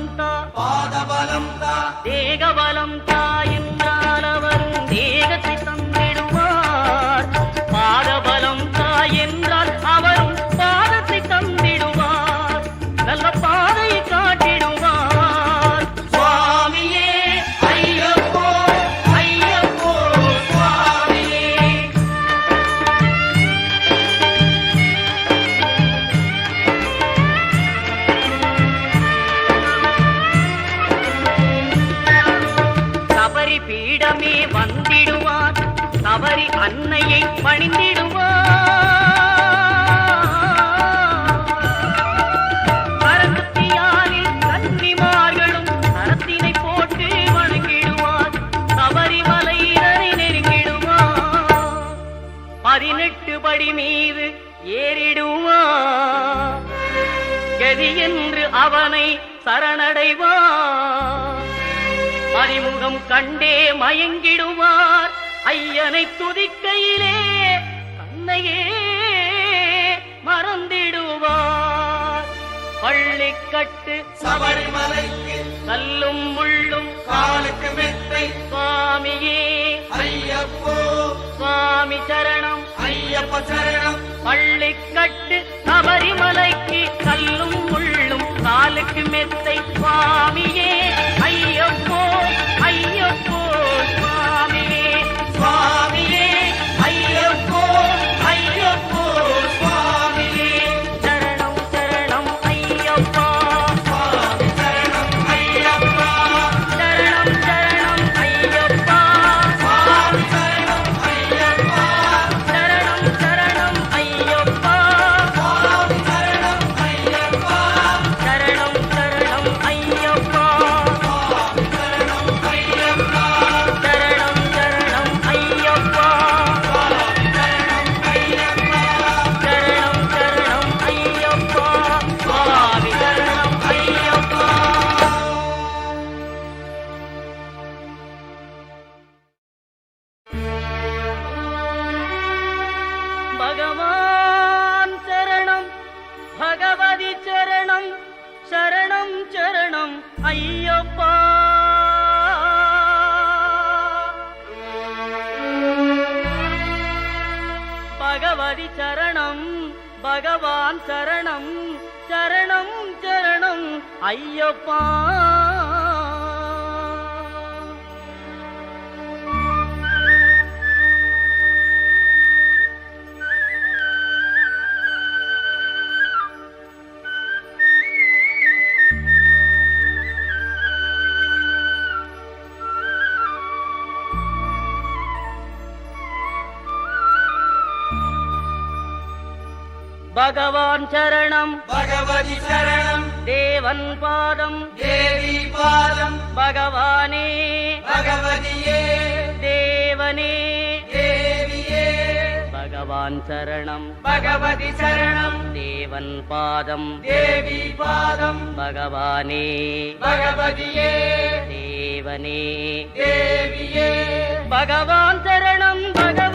பாதபலம் தா பாதபலம் தா தேகபலம் தா என்றால் அவரும் தேகத்தை தந்திடுவார். பாதபலம் தா என்றால் அவரும் பாதத்தை தந்திடுவார். நல்ல பாதையை காட்டிடுவார். சுவாமியே ஐயப்போ ஐயப்போ சுவாமியே. சபரி பீடமே வந்திடுவார். சபரி அன்னையை பணிந்திடுவார். சரஸ்வதியாரில் கன்னிமார்களும் சரத்தினை போட்டு வணங்கிடுவார். சபரிமலையினரை நெருங்கிடுவார். 18 படி மீது ஏறிடுவார். கதி என்று அவனை சரணடைவார். அறிமுகம் கண்டே மயங்கிடுவார். ஐயனை துதிக்கையிலே தன்னையே மறந்திடுவார். பள்ளிக்கட்டு சபரிமலைக்கு கல்லும் முள்ளும் காலுக்கு மெத்தை சுவாமியே ஐயப்போ சுவாமி சரணம் ஐயப்ப சரணம். பள்ளிக்கட்டு சபரிமலைக்கு கல்லும் முள்ளும் காலுக்கு மெத்தை சுவாமியே ஐயப்போ ஐயப்போ சுவாமியே சுவாமியே ஐயப்போ ஐயப்போ சுவாமியே. சரணம் சரணம் ஐயப்பா சுவாமி சரணம் ஐயப்பா சரணம் சரணம் ஐயப்பா சுவாமி சரணம் ஐயப்பா சரணம் சரணம் ஐயப்பா சுவாமி சரணம் ஐயப்பா சரணம் சரணம் ஐயப்பா சுவாமி சரணம் ஐயப்பா சரணம் சரணம் ஐயப்பா சரணம் சரணம் ஐயப்பா சுவாமி சரணம் ஐயப்பா. பகவான் சரணம் பகவதி சரணம் சரணம் சரணம் ஐயப்பா. பகவதி சரணம் பகவான் சரணம் சரணம் சரணம் ஐயப்பா. பகவான் சரணம் பகவதி சரணம் தேவன் பாதம் தேவி பாதம் பகவானே பகவதியே தேவனே தேவியே. பகவான் சரணம் பகவதி சரணம் தேவன் பாதம் தேவி பாதம் பகவானே பகவதியே தேவனே தேவியே. பகவான் சரணம் பகவானே